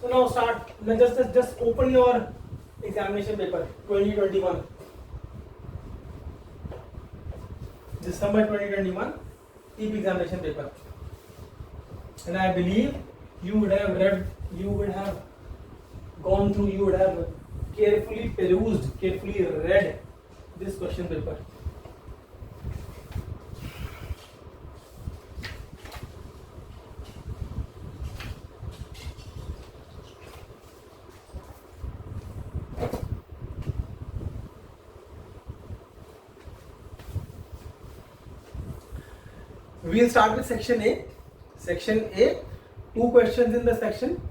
So now start. Now just open your examination paper 2021. December 2021 TP examination paper. And I believe you would have read, you would have gone through, you would have carefully perused, carefully read this question paper. We will start with section A. Section A, two questions in section,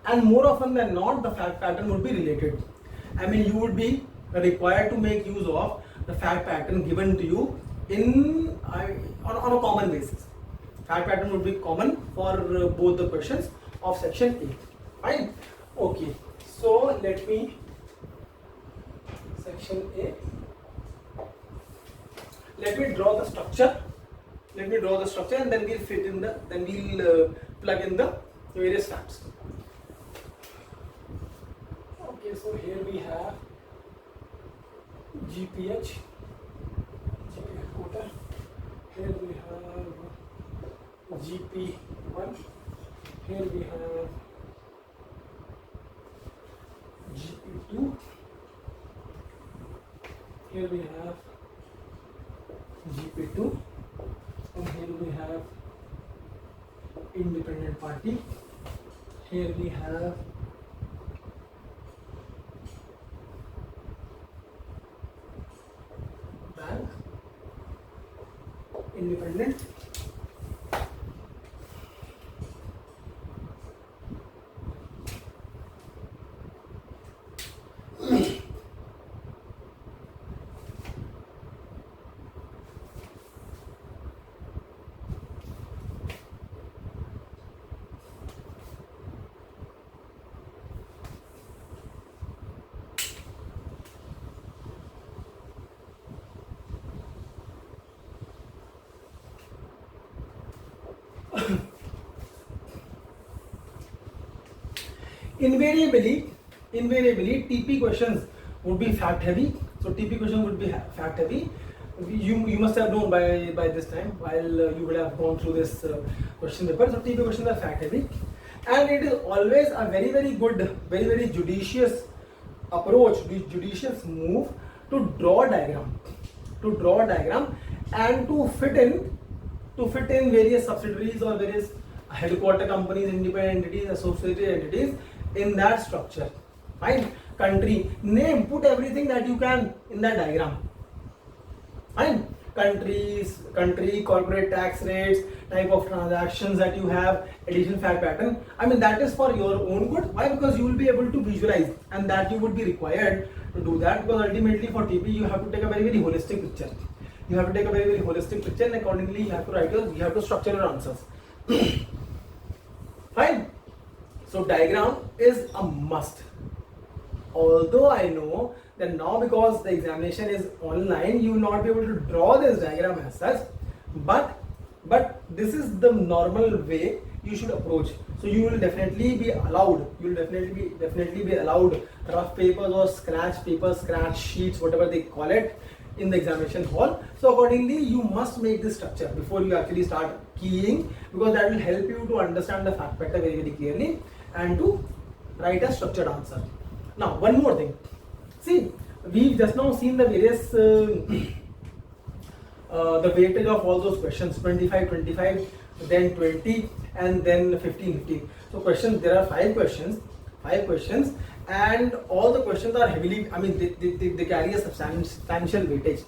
and more often than not, the fact pattern would be related. I mean, you would be required to make use of the fact pattern given to you on a common basis. Fact pattern would be common for both the questions of section A. Fine. Okay. So let me section A. Let me draw the structure. And then we'll plug in the various facts. Okay, so here we have GPH quota. Here we have GP1. Here we have GP2. Here we have GP2. And here we have independent party. Here we have bank, independent. Invariably, TP questions would be fact heavy. So TP question would be fact heavy. You must have known by this time, while you would have gone through this question paper. So TP questions are fact heavy, and it is always a very good, very judicious approach, judicious move to draw a diagram, and to fit in various subsidiaries or various headquarter companies, independent entities, associated entities in that structure. Fine. Country, name, put everything that you can in that diagram. Fine. Country, corporate tax rates, type of transactions that you have, additional fact pattern. I mean, that is for your own good. Why? Because you will be able to visualize, and that you would be required to do that, because ultimately for TP you have to take a very holistic picture. And accordingly you have to structure your answers. Fine. So diagram is a must. Although I know that now, because the examination is online, you will not be able to draw this diagram as such, but this is the normal way you should approach. So you will definitely be allowed. Definitely be allowed rough papers or scratch papers, scratch sheets, whatever they call it, in the examination hall. So accordingly, you must make this structure before you actually start keying, because that will help you to understand the fact pattern very clearly and to write a structured answer. Now, one more thing. See, we've just now seen the various the weightage of all those questions: 25, 25, then 20, and then 15, 15. So questions, there are 5 questions, and all the questions are heavily, I mean, they carry a substantial weightage.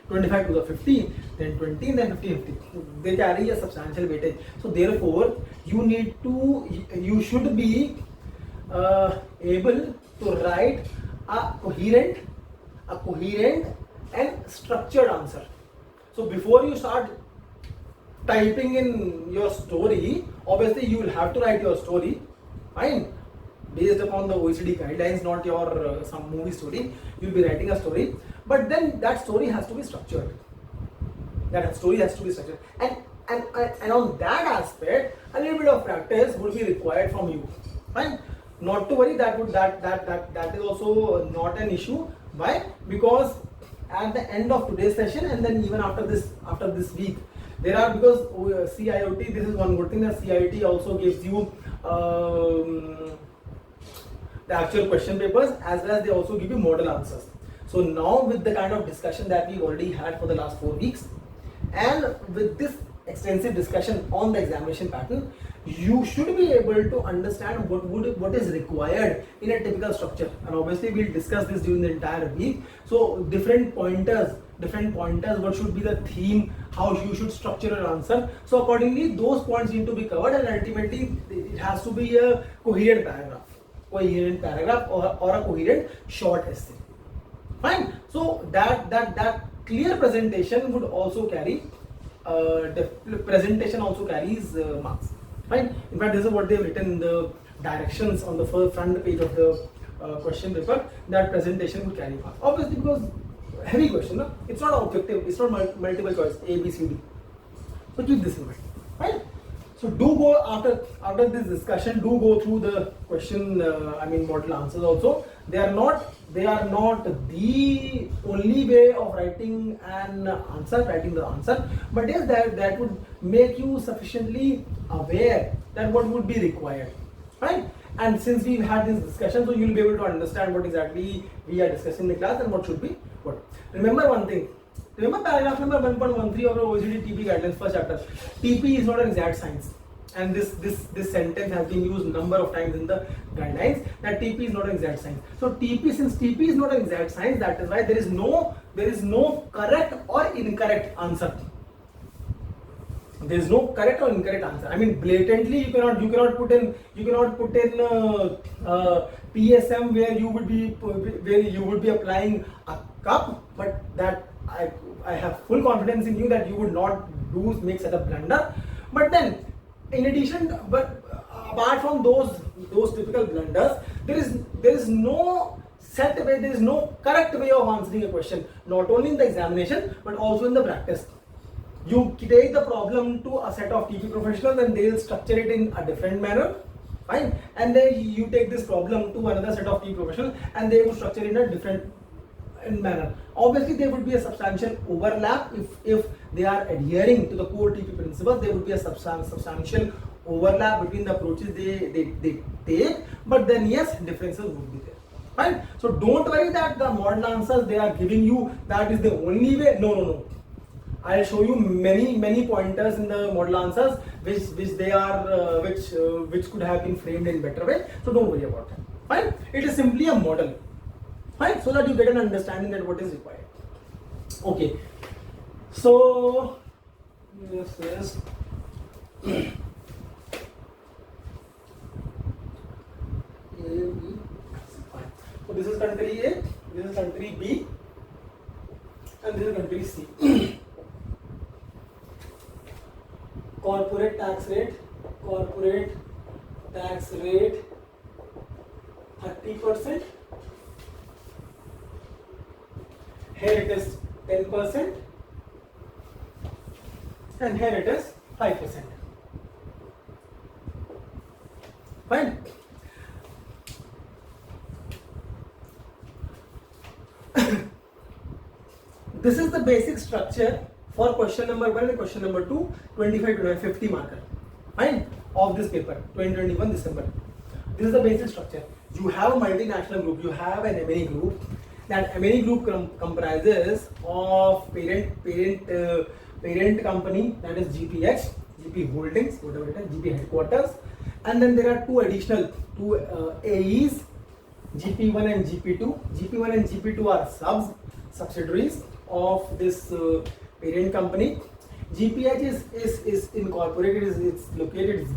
25 to the 15, then 20, then 15, 50. They carry a substantial weightage. So therefore, you should be able to write a coherent and structured answer. So before you start typing in your story, obviously you will have to write your story, fine, based upon the OECD guidelines, not your some movie story. You'll be writing a story, but then that story has to be structured. And on that aspect, a little bit of practice would be required from you. Fine. Not to worry. That is also not an issue. Why? Because at the end of today's session, and then even after this week, there are, because CIOT. This is one good thing, that CIOT also gives you the actual question papers, as well as they also give you model answers. So now, with the kind of discussion that we've already had for the last 4 weeks, and with this extensive discussion on the examination pattern, you should be able to understand what is required in a typical structure. And obviously we'll discuss this during the entire week. So different pointers, what should be the theme, how you should structure your answer. So accordingly, those points need to be covered, and ultimately it has to be a coherent paragraph or a coherent short essay. Fine. So that clear presentation would also carry the presentation also carries marks. Fine. In fact, this is what they've written in the directions on the front page of the question paper, that presentation would carry marks. Obviously, because heavy question, no? It's not objective, it's not multiple choice A, B, C, D. So keep this in mind. Right? So do go after this discussion, do go through the question, model answers also. They are not the only way of writing the answer, but yes, that would make you sufficiently aware that what would be required, right? And since we've had this discussion, so you'll be able to understand what exactly we are discussing in the class and what should be what. Remember one thing. Remember paragraph number 1.13 of the OECD TP guidelines, first chapter. TP is not an exact science. And this sentence has been used number of times in the guidelines, that TP is not an exact science. So since TP is not an exact science, that is why there is no correct or incorrect answer. There is no correct or incorrect answer. I mean, blatantly you cannot put in PSM where you would be applying a cup, but that I have full confidence in you that you would not make such a blunder. But then, in addition, apart from those typical blunders, there is no set way, there is no correct way of answering a question, not only in the examination but also in the practice. You take the problem to a set of TP professionals and they will structure it in a different manner, fine, and then you take this problem to another set of TP professionals and they will structure it in a different manner. Obviously, there would be a substantial overlap if they are adhering to the core TP principles. There would be a substantial overlap between the approaches they take, but then yes, differences would be there. Fine. So don't worry that the model answers they are giving you, that is the only way. No. I'll show you many pointers in the model answers which could have been framed in better way. So don't worry about that. Fine. It is simply a model. Fine, so that you get an understanding that what is required. Okay, so this is fine. So this is country A, this is country B, and this is country C. Corporate tax rate 30%. Here it is 10%, and here it is 5%. Fine. This is the basic structure for question number 1 and question number 2, 25 to 50 marker. Fine, of this paper, 2021 December. This is the basic structure. You have a multinational group, you have an MNE group. That MNE group comprises of parent company, that is GPH, GP Holdings, whatever it is, GP headquarters, and then there are two AEs, GP1 and GP2. GP1 and GP2 are subsidiaries of this parent company. GPH is incorporated, it's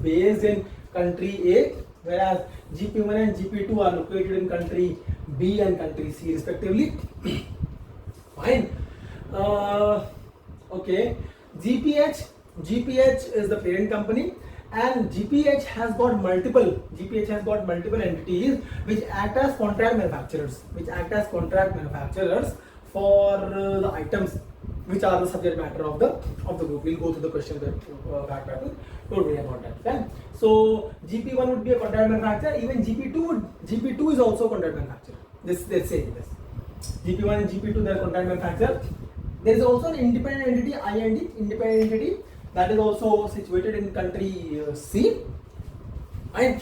based in country A, whereas GP1 and GP2 are located in country B and country C respectively. Fine. Okay. GPH is the parent company, and GPH has got multiple entities which act as contract manufacturers, for the items which are the subject matter of the group. We'll go through the question back pattern. Don't worry about that. Okay? So GP1 would be a contract manufacturer. Even GP2 is also a contract manufacturer. Let's say this. GP1 and GP2 they are contract manufacturer. There is also an independent entity, IND, independent entity, that is also situated in country C. Right?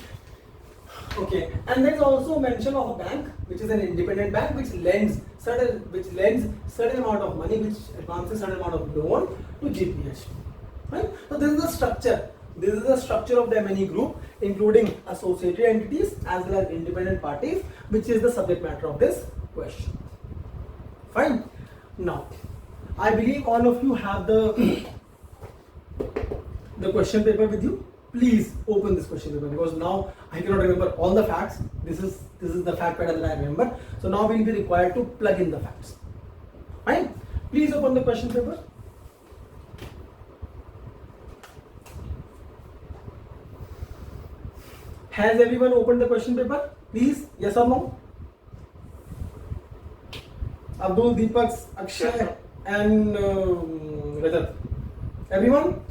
Okay, and there is also mention of a bank, which is an independent bank, which lends certain amount of money, which advances certain amount of loan to GPH. Right? So this is the structure. This is the structure of the MNE Group, including associated entities as well as independent parties, which is the subject matter of this question. Fine. Now, I believe all of you have the question paper with you. Please open this question paper, because now I cannot remember all the facts. This is the fact pattern that I remember. So now we will be required to plug in the facts. Fine. Please open the question paper. Has everyone opened the question paper? Please, yes or no? Abdul, Deepak, Akshay, and Rajat. Everyone?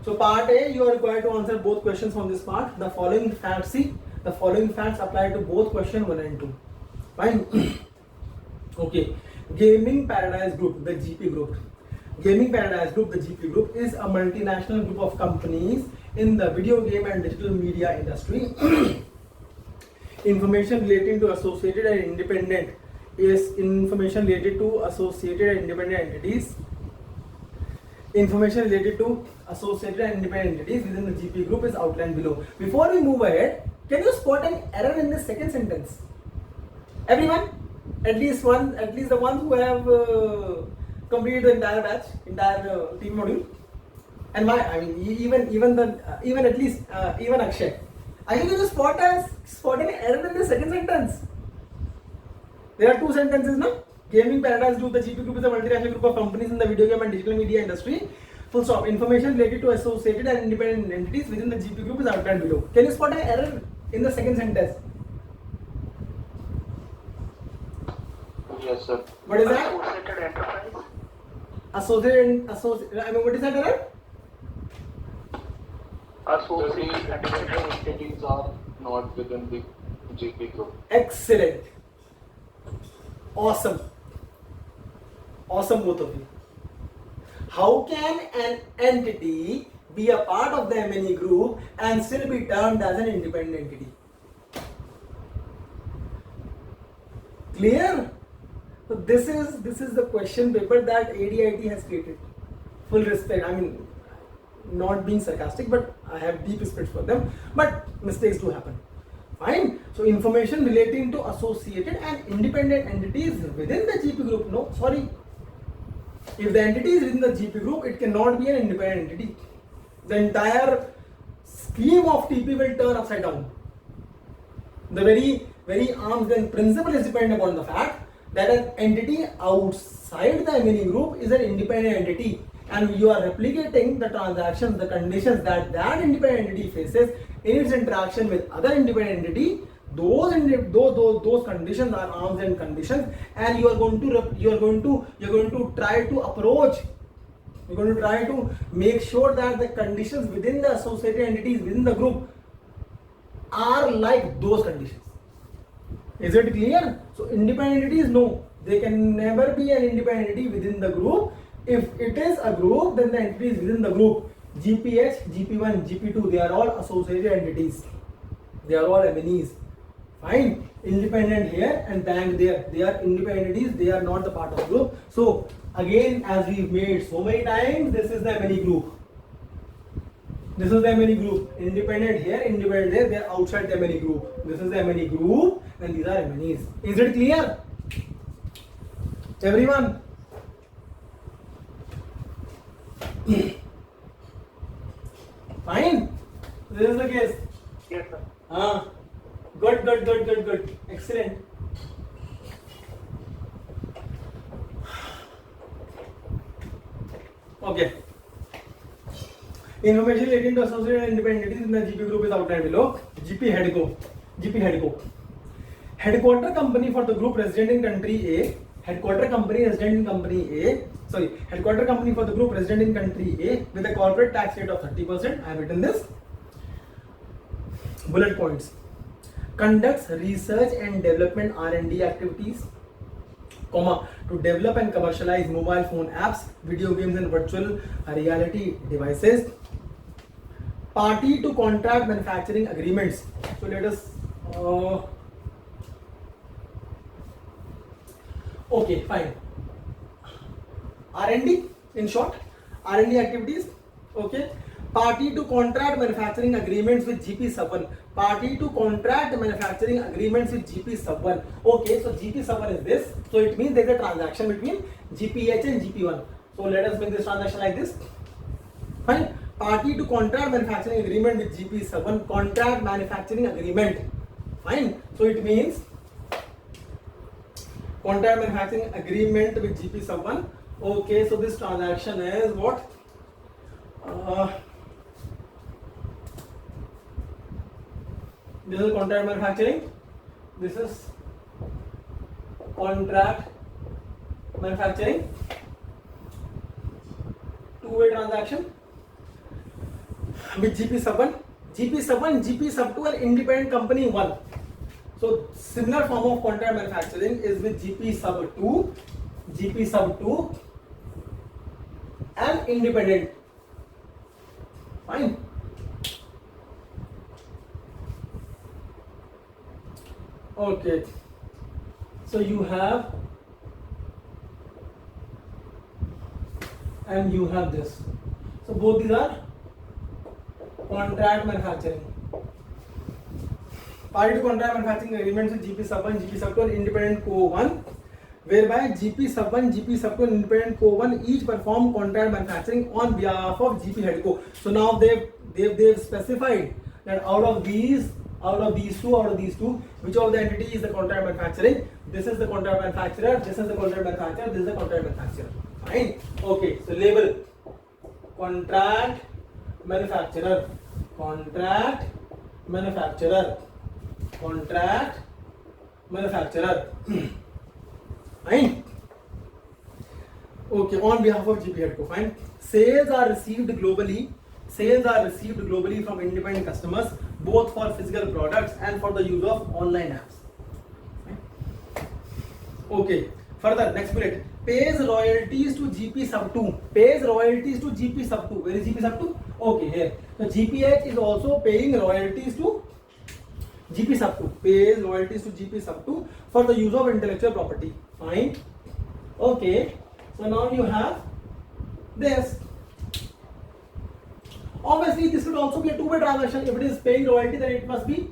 So part A, you are required to answer both questions from this part. The following facts, the following facts apply to both question 1 and 2. Fine. Okay. Gaming Paradise Group, the GP Group. Gaming Paradise Group, the GP Group, is a multinational group of companies in the video game and digital media industry. Information relating to associated and independent is information related to associated and independent entities. Information related to associated and independent entities within the GP Group is outlined below. Before we move ahead, can you spot an error in the second sentence? Everyone? At least the ones who have completed the entire batch, entire team module. And even Akshay. I think you spot an error in the second sentence. There are two sentences now. Gaming Paradise Group, the GP Group is a multinational group of companies in the video game and digital media industry. Full stop. Information related to associated and independent entities within the GP Group is outlined below. Can you spot an error in the second sentence? Yes, sir. What is that? Associated enterprise. What is that error? Associated entities are not within the GP Group. Excellent. Awesome. Awesome, both of you. How can an entity be a part of the MNE Group and still be termed as an independent entity? Clear? So this is the question paper that ADIT has created. Full respect. I mean, not being sarcastic, but I have deep respect for them. But mistakes do happen. Fine. So information relating to associated and independent entities within the GP Group. No, sorry. If the entity is within the GP Group, it cannot be an independent entity. The entire scheme of TP will turn upside down. The very arm's length principle is dependent upon the fact that an entity outside the MNE Group is an independent entity, and you are replicating the transactions, the conditions that independent entity faces in its interaction with other independent entity. Those conditions are arm's length conditions, and you're going to try to approach. You're going to try to make sure that the conditions within the associated entities within the group are like those conditions. Is it clear? So independent entities, no, they can never be an independent entity within the group. If it is a group, then the entities within the group, GPH, GP1, GP2, they are all associated entities. They are all MNEs. Fine. Independent here and bank there. They are independent entities. They are not the part of the group. So again, as we've made so many times, this is the MNE Group. This is the MNE Group. Independent here, independent there. They are outside the MNE Group. This is the MNE Group, and these are MNEs. Is it clear? Everyone? Fine. This is the case. Yes, sir. Good. Excellent. Okay. Information relating to associated and independent entities in the GP Group is outlined below. GP Headco. Headquarter company for the group resident in country A headquarter company resident in headquarter company for the group resident in country A with a corporate tax rate of 30%. I have written this. Bullet points. Conducts research and development R&D activities, comma, to develop and commercialize mobile phone apps, video games and virtual reality devices. Party to contract manufacturing agreements. So let us okay, fine. R&D, in short, R&D activities. Okay. Party to contract manufacturing agreements with GP sub 1. Party to contract manufacturing agreements with GP sub 1. Okay, so GP sub 1 is this. So it means there is a transaction between GPH and GP1. So let us make this transaction like this. Fine. Party to contract manufacturing agreement with GP sub 1. Contract manufacturing agreement. Fine. So it means contract manufacturing agreement with GP sub 1. Okay, so this transaction is what? This is contract manufacturing. This is contract manufacturing. Two-way transaction with GP sub 1. GP sub 1, GP sub 2 and independent company 1. So similar form of contract manufacturing is with GP sub 2, GP sub 2 and independent. Fine. Okay. So you have and you have this. So both these are contract manufacturing. Party to contract manufacturing agreements with GP sub 1, GP sub 2 and independent co 1, whereby GP sub 1, GP sub 2 and independent co 1 each perform contract manufacturing on behalf of GP headco. So now they've specified that out of these two, which of the entity is the contract manufacturing? This is the contract manufacturer, this is the contract manufacturer, this is the contract manufacturer. Fine. Okay, so label contract manufacturer, contract manufacturer, contract manufacturer. Fine. Okay, on behalf of GP headco. Fine. Sales are received globally from independent customers, both for physical products and for the use of online apps. Okay, further, next bullet. Pays royalties to GP sub 2. Pays royalties to GP sub 2. Where is GP sub 2? Okay, here. So GPH is also paying royalties to GP sub 2. Pays royalties to GP sub 2 for the use of intellectual property. Fine. Okay, so now you have this. Obviously, this could also be a two-way transaction. If it is paying royalty, then it must be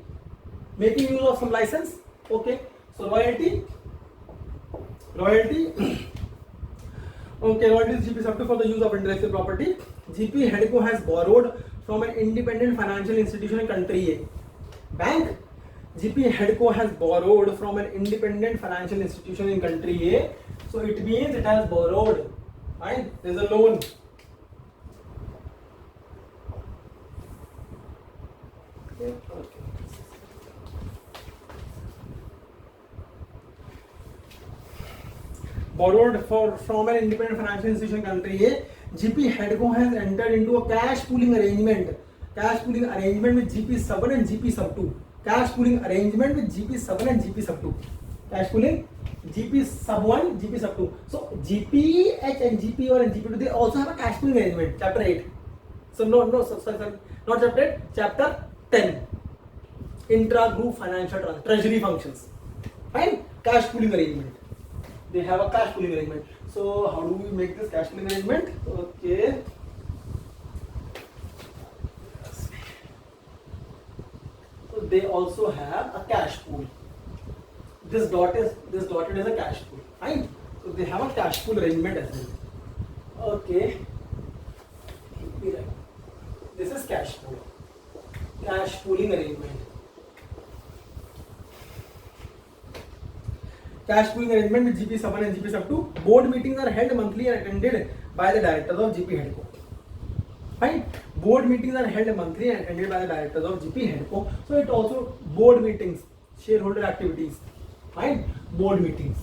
making use of some license. Okay, so royalty. Okay, royalty is GP sub 2 for the use of intellectual property. GP headco has borrowed from an independent financial institution in country A. Bank. GP headco has borrowed from an independent financial institution in country A. So it means it has borrowed. Fine. There is a loan. Okay. Borrowed from an independent financial institution country A. GP headco has entered into a cash pooling arrangement. Cash pooling arrangement with GP sub 1 and GP sub 2. Cash pooling arrangement with GP sub 1 and GP sub 2. Cash pooling GP sub 1, GP sub 2. So GPH and GP1 and GP2, they also have a cash pooling arrangement. Chapter 8. So sorry, not chapter 8, chapter 10. Intra-group financial treasury functions. Fine. Cash pooling arrangement. They have a cash pooling arrangement. So how do we make this cash pooling arrangement? Okay. So they also have a cash pool. This dotted is a cash pool. Fine. So they have a cash pool arrangement as well. Okay. This is cash pool. Cash pooling arrangement. Cash pooling arrangement with GP sub 1 and GP sub 2. Board meetings are held monthly and attended by the directors of GP headco. Fine. Board meetings are held monthly and attended by the directors of GP headco. So it also board meetings, shareholder activities. Fine. Board meetings.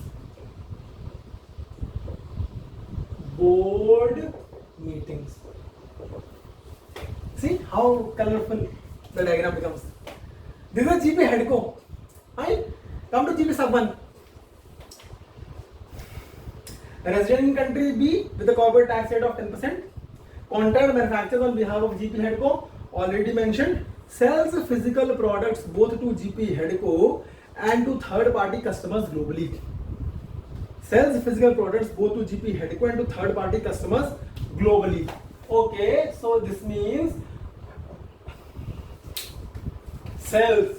board meetings. See how colorful the diagram becomes. This is GP headco. Fine. Come to GP sub 1. Resident in country B with a corporate tax rate of 10%. Contract manufactures on behalf of GP headco. Already mentioned. Sells physical products both to GP headco and to third party customers globally. Sells physical products both to GP headco and to third party customers globally. Okay, so this means sells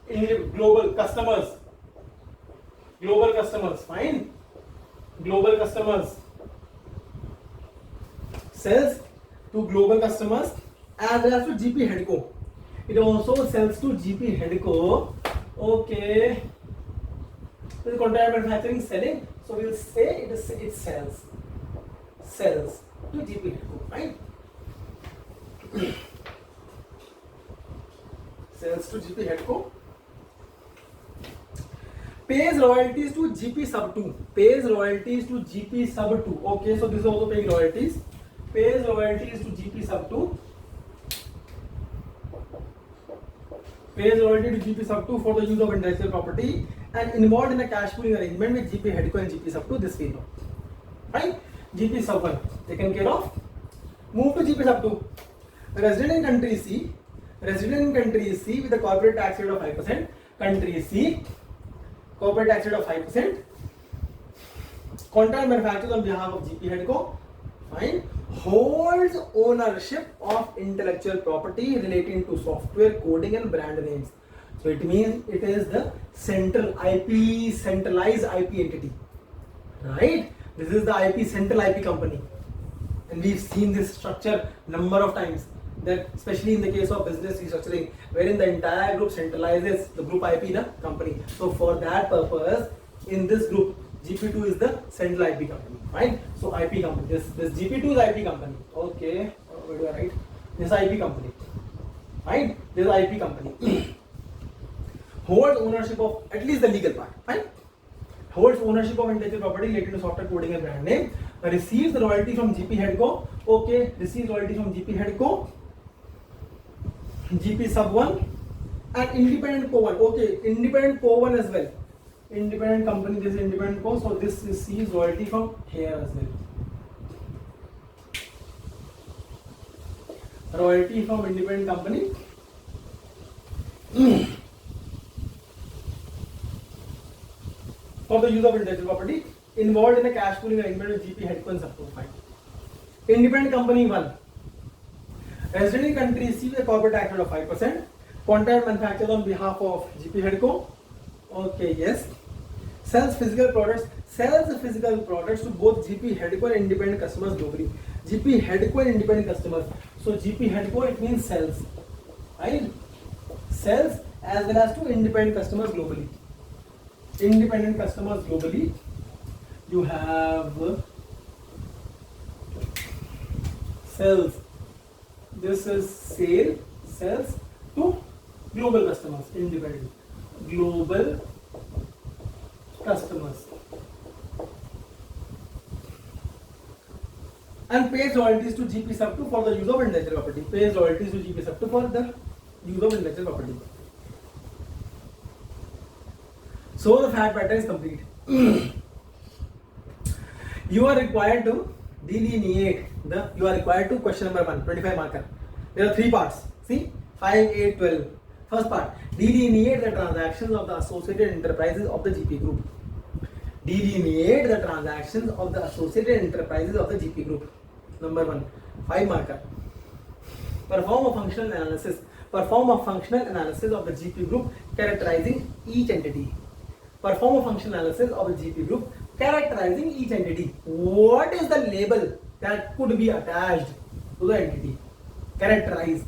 in global customers, fine, global customers, sells to global customers as well as to GP headco. It also sells to GP headco. Okay, this is contract manufacturing selling, so we will say it sells to GP headco, fine. Sells to GP headco. Pays royalties to GP sub 2. Pays royalties to GP sub 2. Okay, so this is also paying royalties. Pays royalties to GP sub 2. Pays royalty to GP sub 2 for the use of intellectual property and involved in a cash pooling arrangement with GP headco and GP sub 2. This we know. Fine. GP sub 1 taken care of. Move to GP sub 2. Resident in country C. Resident in country C with a corporate tax rate of 5%. Country C, corporate tax rate of 5%. Contract manufactures on behalf of GP headco. Fine. Holds ownership of intellectual property relating to software, coding and brand names. So it means it is the centralized IP entity. Right? This is the IP, central IP company. And we've seen this structure number of times. That especially in the case of business restructuring, wherein the entire group centralizes the group IP in a company. So for that purpose, in this group, GP2 is the central IP company. Fine. So IP company. This GP2 is IP company. Okay. Where do I write? This is IP company. Fine. This is IP company. Holds ownership of at least the legal part. Fine. Holds ownership of intellectual property related to software, coding and brand name. Receives the royalty from GP headco. Okay. Receives royalty from GP headco. GP sub 1 and independent co 1. Okay, independent co 1 as well. Independent company, this is independent co, so this receives royalty from here as well. Royalty from independent company. For the use of intellectual property involved in a cash pooling arrangement with GP headco and sub 2. Fine. Independent company 1. Resident in country C with a corporate tax rate of 5%. Contract manufactures on behalf of GP headco. Okay, yes. Sells physical products. Sells physical products to both GP headco and independent customers globally. GP headco and independent customers. So GP headco, it means sells. Right? Sells as well as to independent customers globally. Independent customers globally. You have sells. This is sells to global customers, independent. Global customers. And pays royalties to GP sub 2 for the use of intellectual property. Pays royalties to GP sub 2 for the use of intellectual property. So the fact pattern is complete. You are required to delineate you are required to question number 1, 25 marker. There are 3 parts. See, 5, 8, 12. First part, delineate the transactions of the associated enterprises of the GP group. Delineate the transactions of the associated enterprises of the GP group. Number 1, 5 marker. Perform a functional analysis. Perform a functional analysis of the GP group characterizing each entity. Perform a functional analysis of the GP group characterizing each entity. What is the label that could be attached to the entity? Characterize.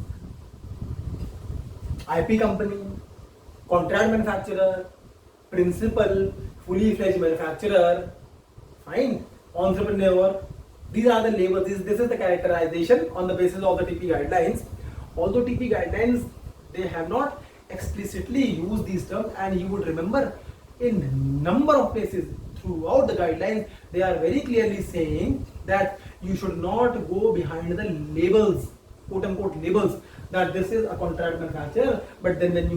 IP company, contract manufacturer, principal, fully fledged manufacturer, fine, entrepreneur. These are the labels. This is the characterization on the basis of the TP guidelines. Although TP guidelines, they have not explicitly used these terms, and you would remember in number of places throughout the guidelines, they are very clearly saying that you should not go behind the labels, quote unquote labels, that this is a contract manufacturer. But then when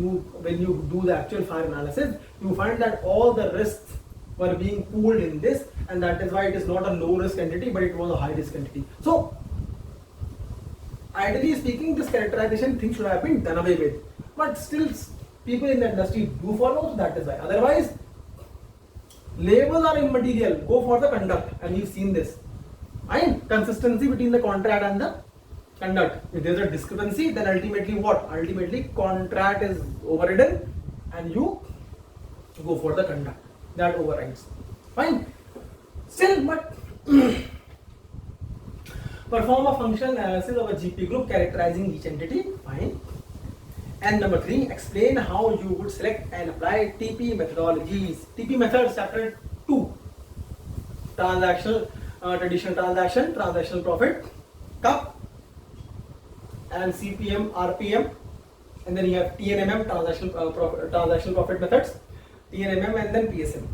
you do the actual fire analysis, you find that all the risks were being pooled in this, and that is why it is not a low risk entity, but it was a high risk entity. So ideally speaking, this characterization thing should have been done away with, but still people in the industry do follow, so that is why. Otherwise, labels are immaterial. Go for the conduct, and you've seen this. And consistency between the contract and the conduct. If there's a discrepancy, then ultimately what? Ultimately, contract is overridden, and you go for the conduct. That overrides. Fine. Still, but perform a functional analysis of a GP group characterizing each entity. Fine. And number 3, explain how you would select and apply TP methodologies. TP methods, chapter 2. Transactional, traditional transaction, transactional profit, CUP, and CPM, RPM. And then you have TNMM, transactional profit methods, TNMM, and then PSM.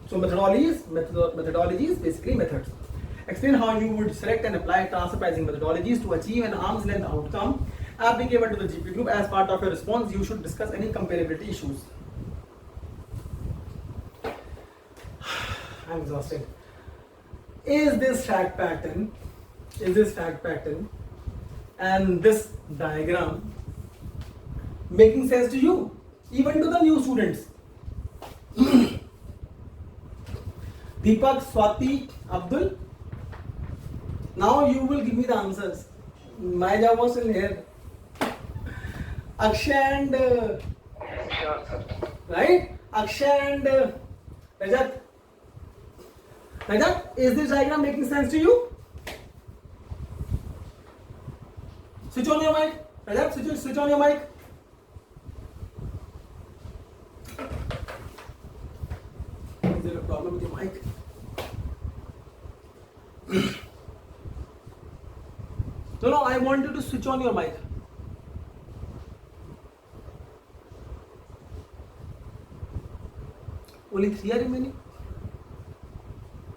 So methodologies, basically methods. Explain how you would select and apply transfer pricing methodologies to achieve an arm's length outcome applicable to the GP group. As part of your response, you should discuss any comparability issues. I'm exhausted. Is this fact pattern and this diagram making sense to you, even to the new students? Deepak, Swati, Abdul, now you will give me the answers. My job was in here. Akshay and Sure, sir. right? Akshay and Rajat. Rajat, is this diagram making sense to you? Switch on your mic. Rajat, switch on your mic. Is there a problem with your mic? No, I want you to switch on your mic. Only 3 are remaining.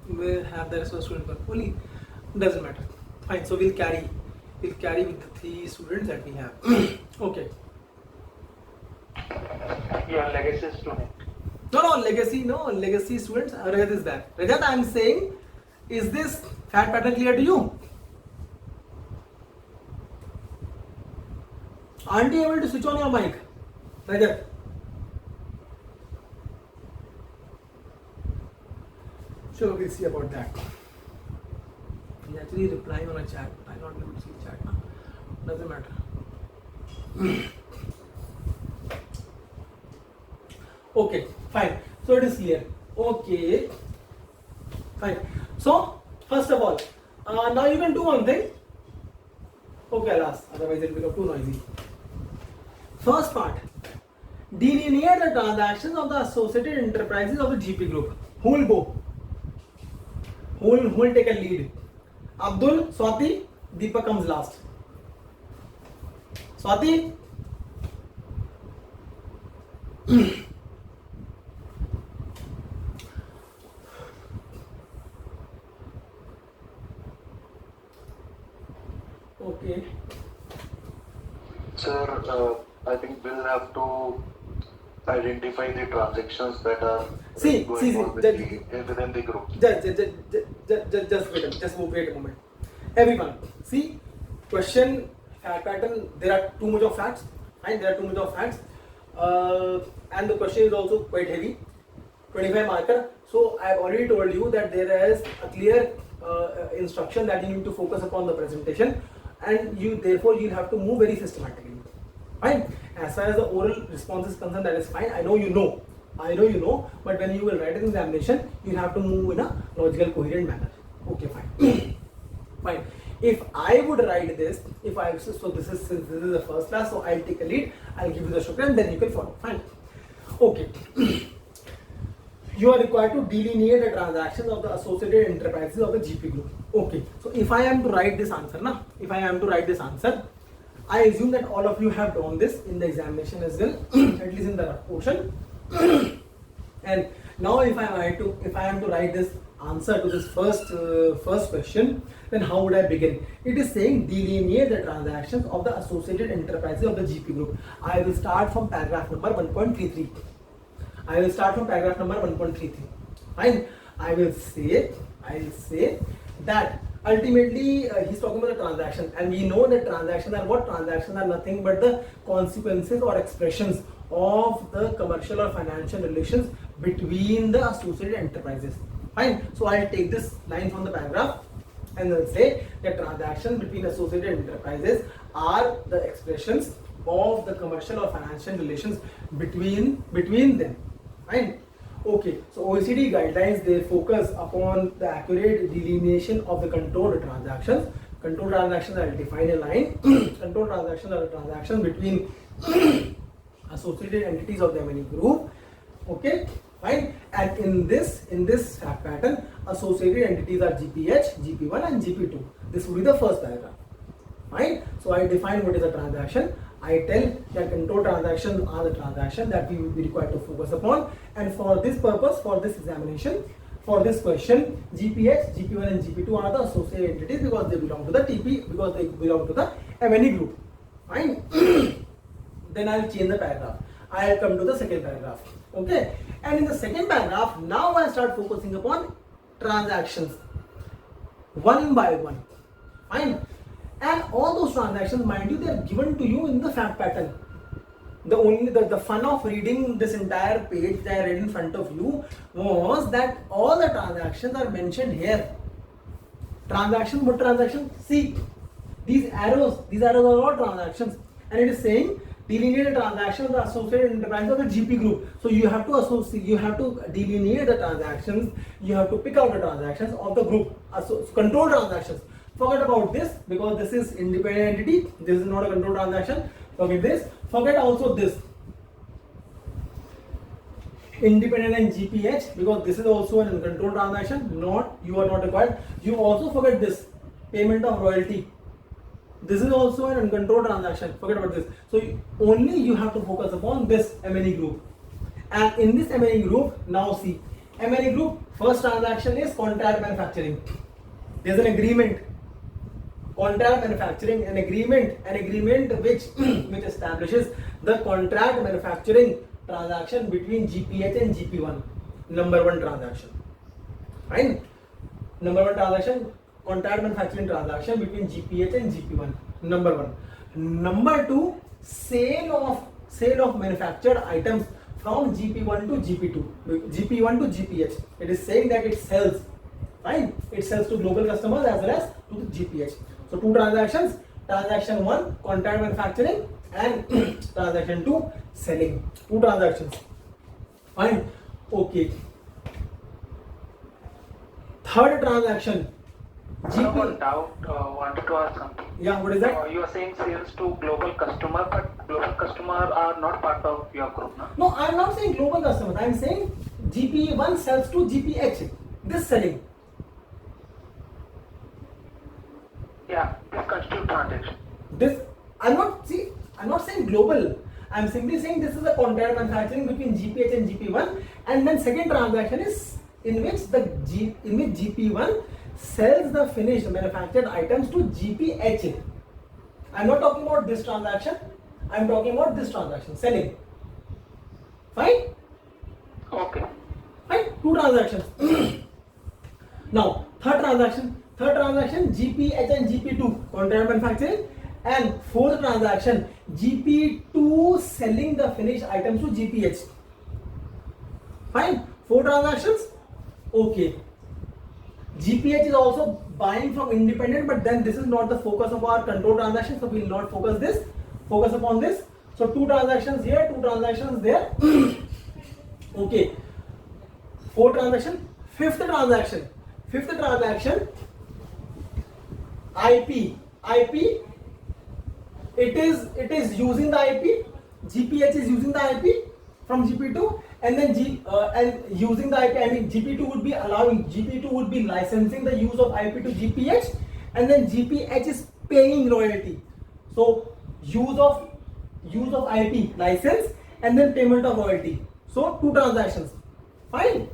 We have the rest of the students, but only doesn't matter. Fine. So we'll carry with the 3 students that we have. Okay. Your legacy student. No, legacy students. Rajat is back. Rajat, I'm saying, is this fact pattern clear to you? Aren't you able to switch on your mic, Rajat? Sure, we'll see about that. He's actually replying on a chat, but I'm not able to see the chat now. Doesn't matter. Okay, fine. So it is clear. Okay, fine. So first of all, now you can do one thing. Okay, I'll ask. Otherwise, it will become too noisy. First part: delineate the transactions of the associated enterprises of the GP group. Who will go? Who will take a lead? Abdul, Swati, Deepak comes last. Swati? Okay. Sir, I think we'll have to identify the transactions that are going on within the group. Just wait a moment. Everyone, see, question, fact pattern, there are too much of facts, and and the question is also quite heavy, 25 marker. So I've already told you that there is a clear instruction that you need to focus upon the presentation, and therefore you'll have to move very systematically. Fine. As far as the oral response is concerned, that is fine. I know you know, but when you will write an examination, you'll have to move in a logical, coherent manner. Okay, fine. Fine. If I would write this, since this is the first class, so I'll take a lead, I'll give you the structure, and then you can follow. Fine. Okay. You are required to delineate the transactions of the associated enterprises of the GP group. Okay. So if I am to write this answer, I assume that all of you have done this in the examination as well, at least in the portion. And Now if I am to write this answer to this first question, then how would I begin? It is saying delineate the transactions of the associated enterprises of the GP group. I will start from paragraph number 1.33. I will start from paragraph number 1.33. Fine. I will say that ultimately he's talking about the transaction, and we know that transactions are what? Transactions are nothing but the consequences or expressions of the commercial or financial relations between the associated enterprises. Fine. So I'll take this line from the paragraph and then say that transactions between associated enterprises are the expressions of the commercial or financial relations between them. Fine. Okay, so OECD guidelines, they focus upon the accurate delineation of the controlled transactions. Controlled transactions are defined in line. Controlled transactions are the transactions between associated entities of the MNE Group. Okay, fine. And in this fact pattern, associated entities are GPH, GP1 and GP2. This will be the first paragraph. Fine. So I define what is a transaction. I tell that control transactions are the transactions that we will be required to focus upon, and for this purpose, for this examination, for this question, GPH, GP1 and GP2 are the associated entities because they belong to the TP, because they belong to the MNE group. Fine. Then I'll change the paragraph. I'll come to the second paragraph. Okay. And in the second paragraph, now I start focusing upon transactions one by one. Fine. And all those transactions, mind you, they are given to you in the fact pattern. The fun of reading this entire page that I read in front of you was that all the transactions are mentioned here. Transaction, what transaction? See, these arrows are all transactions, and it is saying delineate the transactions of the associated enterprise of the GP group. So you have to delineate the transactions. You have to pick out the transactions of the group, control transactions. Forget about this because this is independent entity. This is not a control transaction. Forget this. Forget also this. Independent and GPH because this is also an control transaction. You are not required. You also forget this. Payment of royalty. This is also an uncontrolled transaction. Forget about this. So only you have to focus upon this MNE group. And in this MNE group, now see, MNE group, first transaction is contract manufacturing. There is an agreement. Contract manufacturing, an agreement which establishes the contract manufacturing transaction between GPH and GP1. Number one transaction. Fine. Number one transaction, contract manufacturing transaction between GPH and GP1. Number one. Number two, sale of manufactured items from GP1 to GP2, GP1 to GPH. It is saying that it sells. Fine. It sells to global customers as well as to the GPH. So two transactions. Transaction 1, contract manufacturing, and transaction 2, selling. Two transactions. Fine. Okay. Third transaction. One doubt, wanted to ask something. Yeah, what is that? You are saying sales to global customer, but global customer are not part of your group, no? No, I am not saying global customers. I am saying GP1 sells to GPH. This selling. Yeah, this constitute transaction. This I'm not saying global. I am simply saying this is a contract manufacturing between GPH and GP1, and then second transaction is in which GP1 sells the finished manufactured items to GPH. I am not talking about this transaction. I am talking about this transaction, selling. Fine? Okay. Fine? Two transactions. Now, third transaction, GPH and GP2, contract manufacturing, and fourth transaction, GP2 selling the finished items to GPH. Fine? Four transactions? Okay. GPH is also buying from independent, but then this is not the focus of our control transaction, so we will not focus upon this. So two transactions here, two transactions there. Okay. Four transaction. Fifth transaction, IP. It is using the IP. GPH is using the IP from GP2, and then using the IP. I mean, GP2 would be licensing the use of IP to GPH, and then GPH is paying royalty. So use of IP license, and then payment of royalty. So two transactions. Fine.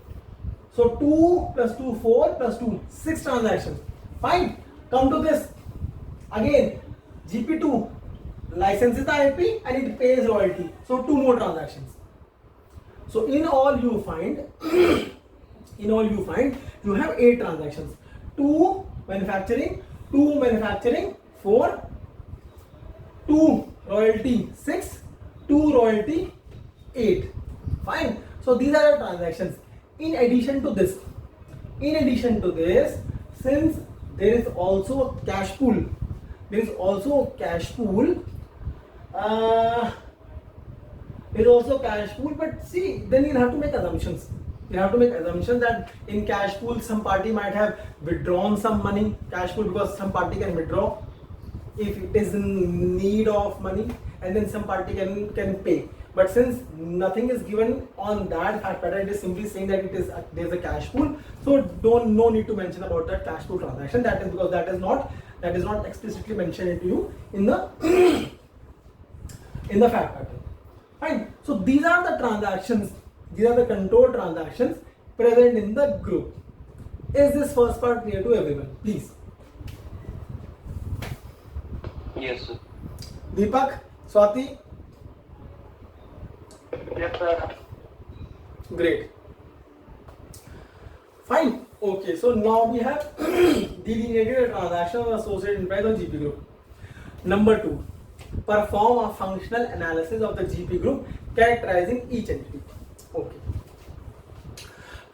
So 2 plus 2, 4 plus 2, 6 transactions. Fine. Come to this. Again, GP2 licenses the IP and it pays royalty. So 2 more transactions. So in all you find, you have 8 transactions. 2 manufacturing, 4, 2 royalty 6, 2 royalty 8. Fine. So these are the transactions. In addition to this, since there is also cash pool, but see, then you'll have to make assumptions. That in cash pool some party might have withdrawn some money, cash pool, because some party can withdraw if it is in need of money, and then some party can pay. But since nothing is given on that fact pattern, it is simply saying that there's a cash pool. So no need to mention about that cash pool transaction. That is because that is not explicitly mentioned to you in the in the fact pattern. Fine. So these are the transactions. These are the control transactions present in the group. Is this first part clear to everyone? Please. Yes, sir. Deepak, Swati. Yes, sir. Great. Fine. Okay. So now we have delineated transactions associated enterprise on GP group. Number 2. Perform a functional analysis of the GP group characterizing each entity. Okay.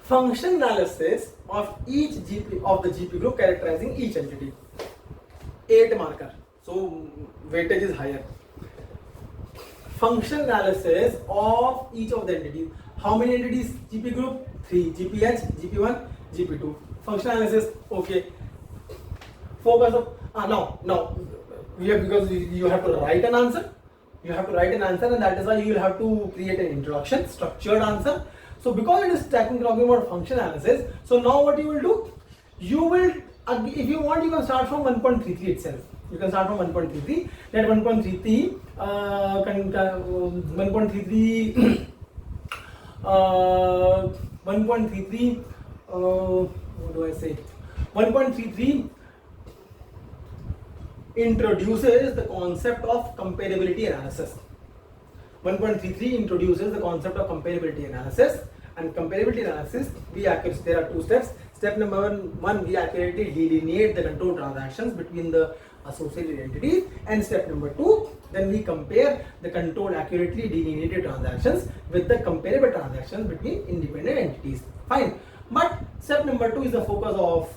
Function analysis of each GP of the GP group characterizing each entity. 8 marker. So weightage is higher. Function analysis of each of the entities. How many entities? GP group 3. GPH, GP1, GP2. Function analysis. Okay. Focus of now. Because you have to write an answer. And that is why you will have to create an introduction, structured answer. So because it is talking about function analysis, so now what you will do? You will, if you want, you can start from 1.33 itself. You can start from 1.33. That 1.33, 1.33. What do I say? 1.33 introduces the concept of comparability analysis. 1.33 introduces the concept of comparability analysis, and comparability analysis, there are 2 steps. Step number 1, we accurately delineate the control transactions between the associated entities, and step number 2, then we compare the control accurately delineated transactions with the comparable transactions between independent entities. Fine. But step number 2 is the focus of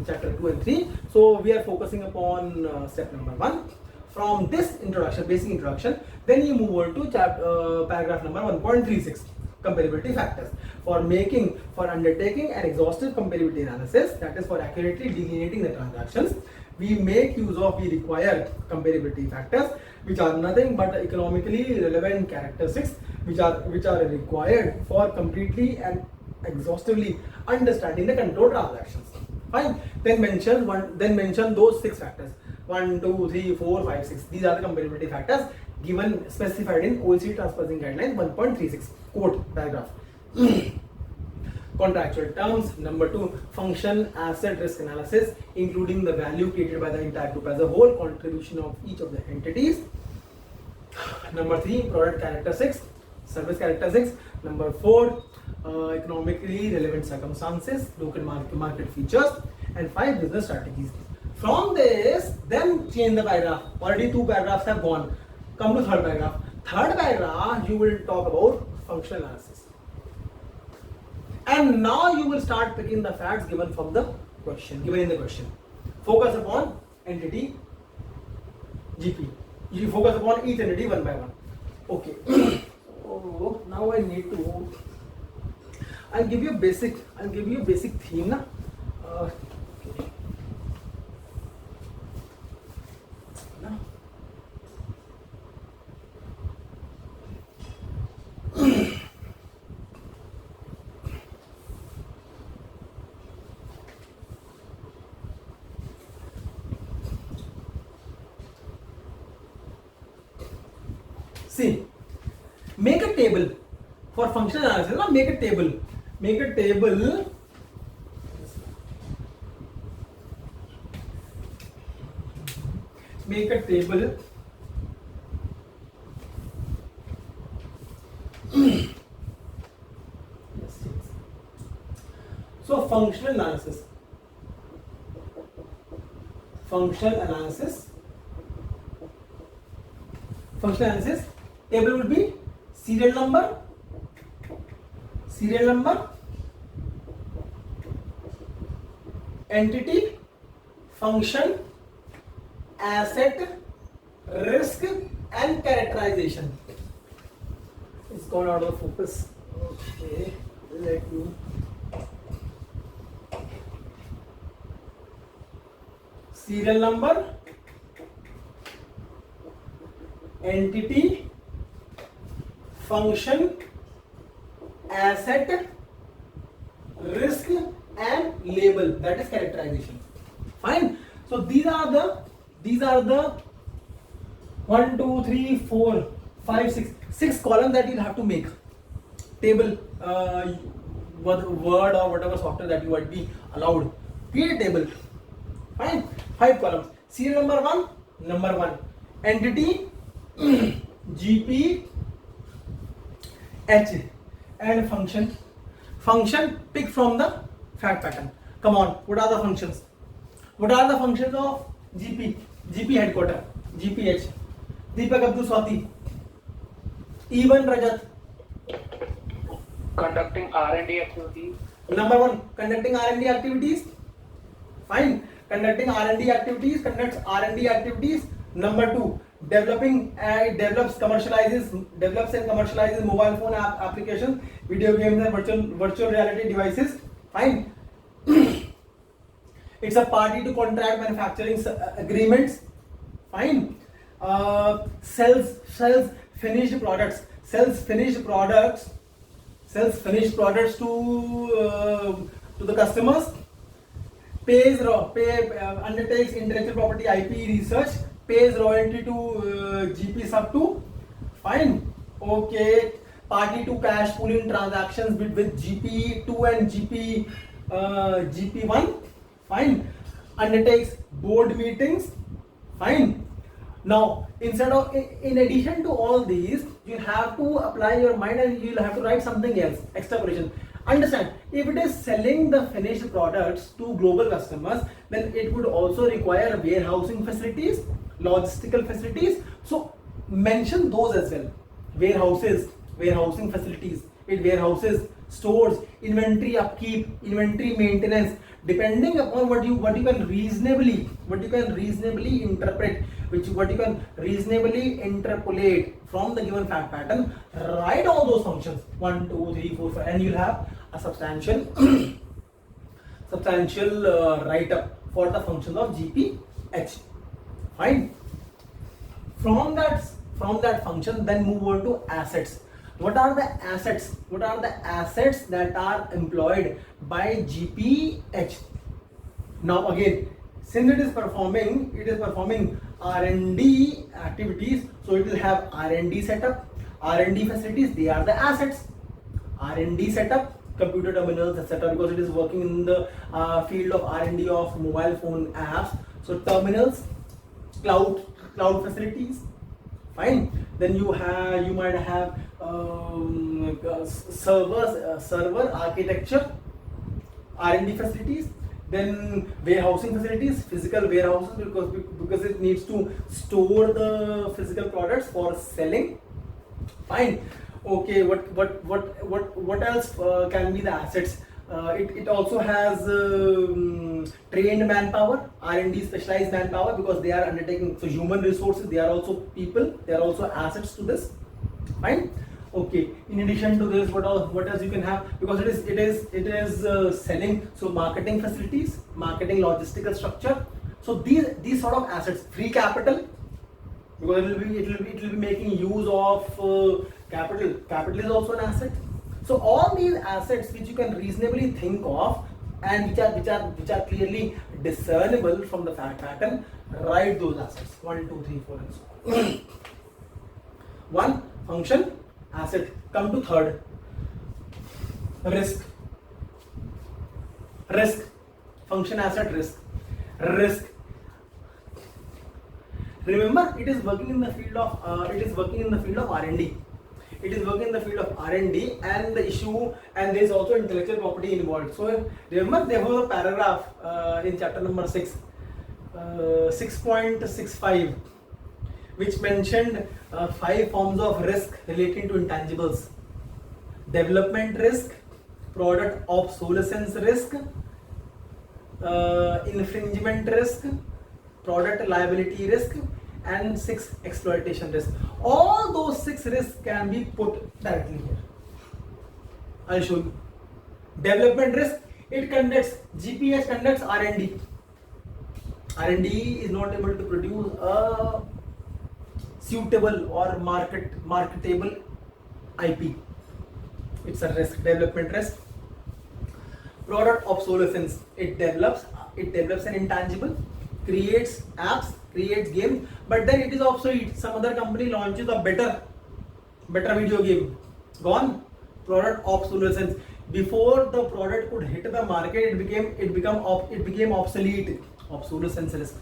chapter 2 and 3. So we are focusing upon step number 1. From this introduction, basic introduction, then you move on to paragraph number 1.36, comparability factors. For undertaking an exhaustive comparability analysis, that is for accurately delineating the transactions, we require comparability factors, which are nothing but economically relevant characteristics, which are required for completely and exhaustively understanding the control transactions. Fine. Then mention those 6 factors. 1, 2, 3, 4, 5, 6. These are the comparability factors specified in OECD Transparency Guidelines 1.36. Quote paragraph. Contractual terms. Number 2, function asset risk analysis, including the value created by the entire group as a whole, contribution of each of the entities. Number 3, product characteristics, service characteristics. Number 4, economically relevant circumstances, local market features, and 5, business strategies. From this, then change the paragraph. Already 2 paragraphs have gone. Come to 3rd paragraph. 3rd paragraph, you will talk about functional analysis. And now you will start picking the facts given in the question. Focus upon entity GP. You focus upon each entity one by one. Okay. So now I need to. I'll give you a basic theme. Na? Okay. See, make a table For functional analysis, now make a table. Make a table. Make a table. So functional analysis. Functional analysis. Functional analysis. Table would be serial number, entity, function, asset, risk, and characterization. It's gone out of focus. Okay, let me. Serial number, entity, function, asset, risk, and label. That is characterization. Fine. So these are the 1, 2, 3, 4, 5, 6 columns that you'll have to make. Table, Word or whatever software that you might be allowed. Create a table. Fine. 5 columns. Serial number 1, entity, GP, H, and function. Function pick from the fact pattern. Come on, what are the functions? What are the functions of GP? GP headquarter, GPH. Deepak Abdul Swati. Even Rajat. Conducting R&D activities. Number 1, conducting R&D activities. Fine. Conducting R&D activities, conducts R&D activities. Number 2, develops and commercializes mobile phone applications, video games, and virtual reality devices. Fine. It's a party to contract manufacturing agreements. Fine. Sells finished products. Sells finished products to the customers. Undertakes intellectual property IP research, pays royalty to GP sub 2. Fine. Okay. Party to cash pooling transactions with GP2 and GP1. Fine. Undertakes board meetings. Fine. Now, in addition to all these, you have to apply your mind and you'll have to write something else, extrapolation. Understand, if it is selling the finished products to global customers, then it would also require warehousing facilities, logistical facilities. So mention those as well. Warehousing facilities. It warehouses, stores, inventory upkeep, inventory maintenance. Depending upon what you can reasonably interpret, what you can reasonably interpolate from the given fact pattern, write all those functions 1, 2, 3, 4, 5, and you'll have a substantial write-up for the function of GPH. Fine. From that function, then move on to assets. What are the assets? What are the assets that are employed by GPH? Now again, since it is performing R&D activities, so it will have R&D setup, R&D facilities. They are the assets. R&D setup, computer terminals, etc. Because it is working in the field of R&D of mobile phone apps. So terminals, cloud facilities. Fine. Then you might have server architecture, R&D facilities. Then warehousing facilities, physical warehouses, because it needs to store the physical products for selling. Fine. Okay. What else can be the assets? It also has trained manpower, R&D specialized manpower, because they are undertaking, so human resources, they are also people, they are also assets to this. Fine. Okay. In addition to this, what else you can have? Because it is selling, so marketing facilities, marketing logistical structure. So these sort of assets, free capital, because it will be making use of capital. Capital is also an asset. So all these assets which you can reasonably think of and which are clearly discernible from the fact pattern, write those assets 1, 2, 3, 4, and so on. 1, function, asset. Come to third. risk. Function asset risk. Remember, it is working in the field of R&D. It is working in the field of R&D, and the issue, and there is also intellectual property involved. So remember, there was a paragraph in chapter number 6, 6.65, which mentioned 5 forms of risk relating to intangibles: development risk, product obsolescence risk, infringement risk, product liability risk, and 6 exploitation risk. All those 6 risks can be put directly here. I'll show you. Development risk, GPH conducts R&D. R&D is not able to produce a suitable or marketable IP. It's a risk, development risk. Product obsolescence, it develops an intangible, creates apps, creates games, but then it is obsolete. Some other company launches a better video game. Gone. Product obsolescence. Before the product could hit the market, it became obsolete. Obsolescence risk.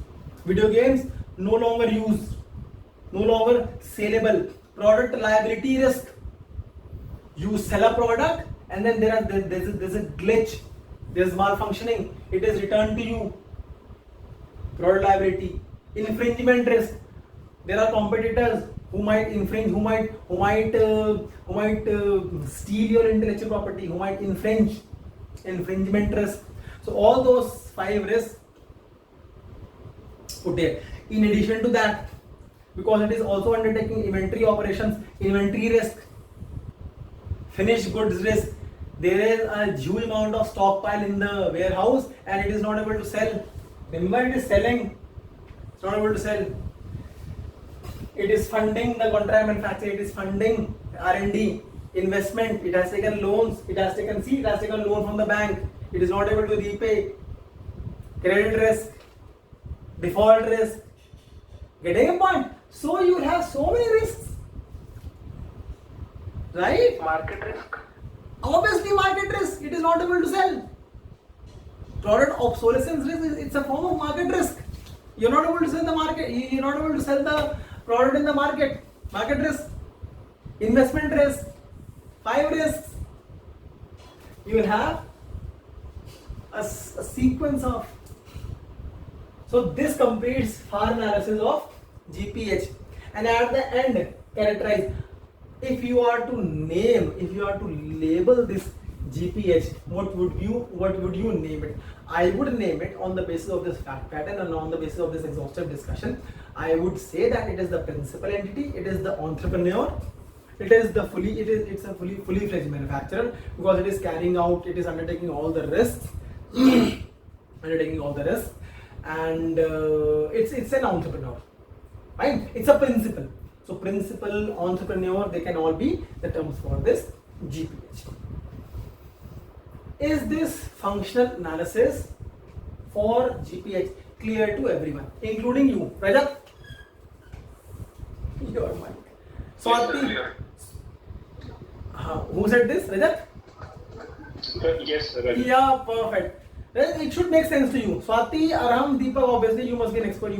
Video games no longer used, no longer saleable. Product liability risk. You sell a product and then there's a glitch, there's malfunctioning, it is returned to you. Product liability. Infringement risk. There are competitors who might infringe, who might steal your intellectual property, who might infringe. Infringement risk. So all those 5 risks put there. In addition to that, because it is also undertaking inventory operations, inventory risk, finished goods risk. There is a huge amount of stockpile in the warehouse and it is not able to sell. Remember, it is selling. It's not able to sell. It is funding the contract manufacturer. It is funding R&D, investment. It has taken loans. It has taken loan from the bank. It is not able to repay. Credit risk, default risk. Getting a point? So you have so many risks, right? Market risk. Obviously, market risk. It is not able to sell. Product obsolescence risk, it's a form of market risk. You're not able to sell the market. You're not able to sell the product in the market. Market risk. Investment risk. 5 risks. You will have a sequence of. So this completes FAR analysis of GPH, and at the end characterize. If you are to label this GPH, what would you name it? I would name it on the basis of this fact pattern and on the basis of this exhaustive discussion. I would say that it is the principal entity, it is the entrepreneur, it's a fully fledged manufacturer, because it is undertaking all the risks, and it's an entrepreneur, right? It's a principal. So principal, entrepreneur, they can all be the terms for this GPH. Is this functional analysis for GPH clear to everyone, including you, Rajat? Your mic. Swati. Who said this, Rajat? Yes, sir. Yeah, perfect. It should make sense to you. Swati, Aram, Deepak, obviously you must be an expert,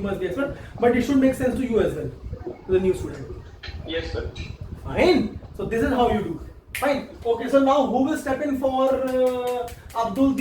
but it should make sense to you as well, to the new student. Yes, sir. Fine. So this is how you do. Fine. Okay, so now who will step in for Abdul?